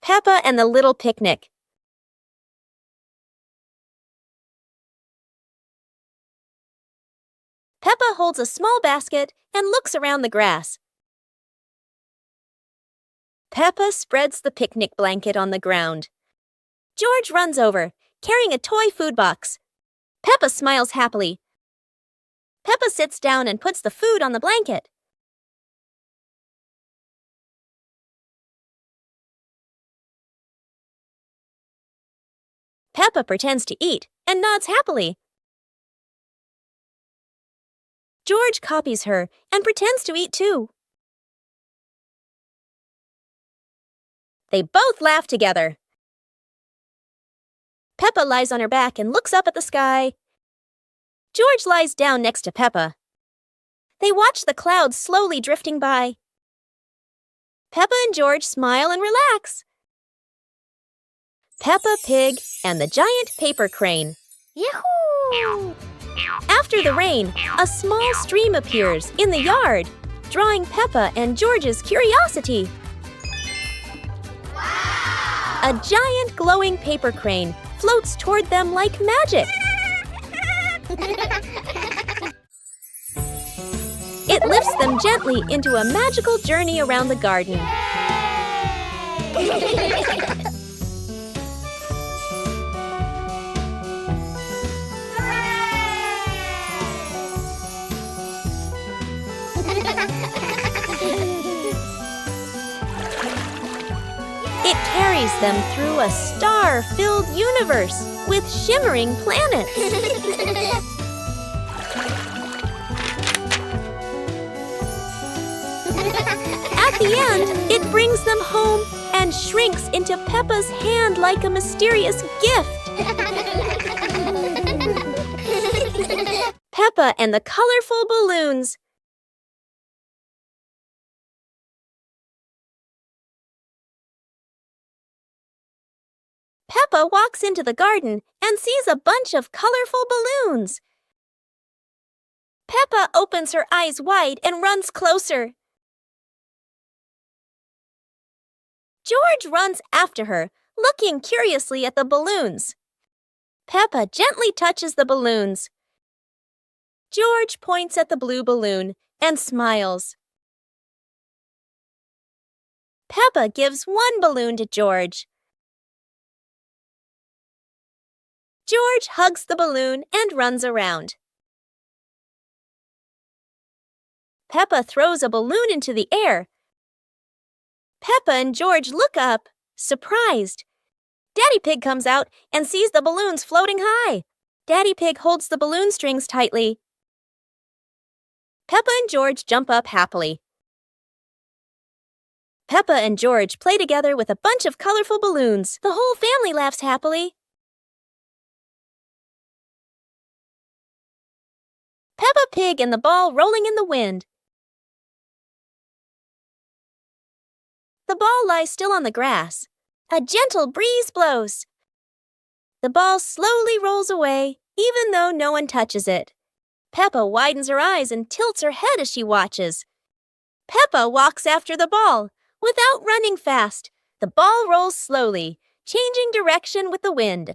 Peppa and the Little Picnic. Peppa holds a small basket and looks around the grass. Peppa spreads the picnic blanket on the ground. George runs over, carrying a toy food box. Peppa smiles happily. Peppa sits down and puts the food on the blanket. Peppa pretends to eat and nods happily. George copies her and pretends to eat too. They both laugh together. Peppa lies on her back and looks up at the sky. George lies down next to Peppa. They watch the clouds slowly drifting by. Peppa and George smile and relax. Peppa Pig and the Giant Paper Crane. Yahoo! After the rain, a small stream appears in the yard, drawing Peppa and George's curiosity. Wow! A giant glowing paper crane floats toward them like magic. It lifts them gently into a magical journey around the garden. It carries them through a star-filled universe with shimmering planets. At the end, it brings them home and shrinks into Peppa's hand like a mysterious gift. Peppa and the colorful balloons. Peppa walks into the garden and sees a bunch of colorful balloons. Peppa opens her eyes wide and runs closer. George runs after her, looking curiously at the balloons. Peppa gently touches the balloons. George points at the blue balloon and smiles. Peppa gives one balloon to George. George hugs the balloon and runs around. Peppa throws a balloon into the air. Peppa and George look up, surprised. Daddy Pig comes out and sees the balloons floating high. Daddy Pig holds the balloon strings tightly. Peppa and George jump up happily. Peppa and George play together with a bunch of colorful balloons. The whole family laughs happily. Peppa Pig and the ball rolling in the wind. The ball lies still on the grass. A gentle breeze blows. The ball slowly rolls away, even though no one touches it. Peppa widens her eyes and tilts her head as she watches. Peppa walks after the ball. Without running fast, the ball rolls slowly, changing direction with the wind.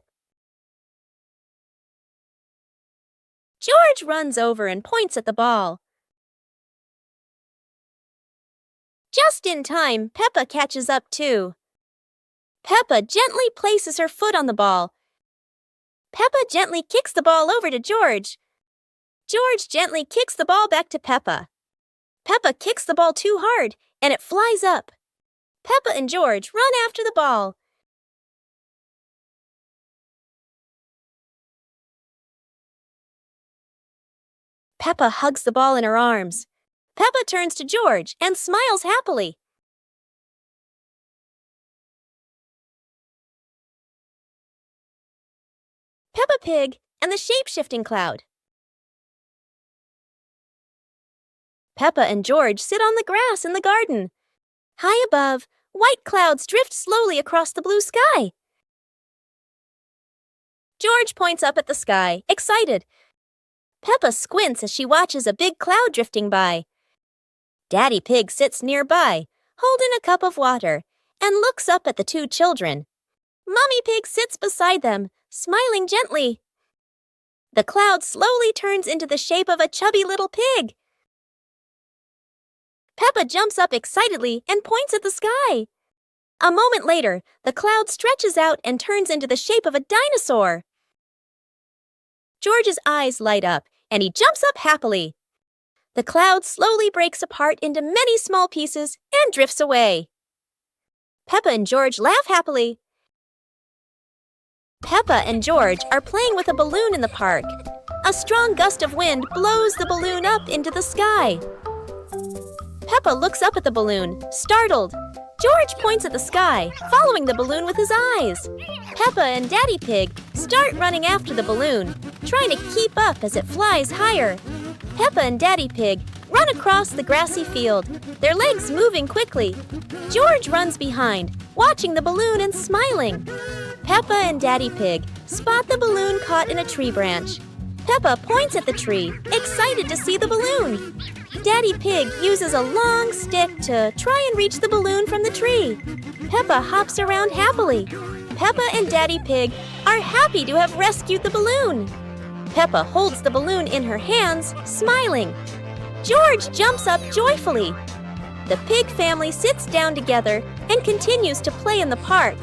George runs over and points at the ball. Just in time, Peppa catches up too. Peppa gently places her foot on the ball. Peppa gently kicks the ball over to George. George gently kicks the ball back to Peppa. Peppa kicks the ball too hard, and it flies up. Peppa and George run after the ball. Peppa hugs the ball in her arms. Peppa turns to George and smiles happily. Peppa Pig and the shape-shifting cloud. Peppa and George sit on the grass in the garden. High above, white clouds drift slowly across the blue sky. George points up at the sky, excited. Peppa squints as she watches a big cloud drifting by. Daddy Pig sits nearby, holding a cup of water, and looks up at the two children. Mummy Pig sits beside them, smiling gently. The cloud slowly turns into the shape of a chubby little pig. Peppa jumps up excitedly and points at the sky. A moment later, the cloud stretches out and turns into the shape of a dinosaur. George's eyes light up, and he jumps up happily. The cloud slowly breaks apart into many small pieces and drifts away. Peppa and George laugh happily. Peppa and George are playing with a balloon in the park. A strong gust of wind blows the balloon up into the sky. Peppa looks up at the balloon, startled. George points at the sky, following the balloon with his eyes. Peppa and Daddy Pig start running after the balloon, trying to keep up as it flies higher. Peppa and Daddy Pig run across the grassy field, their legs moving quickly. George runs behind, watching the balloon and smiling. Peppa and Daddy Pig spot the balloon caught in a tree branch. Peppa points at the tree, excited to see the balloon. Daddy Pig uses a long stick to try and reach the balloon from the tree. Peppa hops around happily. Peppa and Daddy Pig are happy to have rescued the balloon. Peppa holds the balloon in her hands, smiling. George jumps up joyfully. The pig family sits down together and continues to play in the park,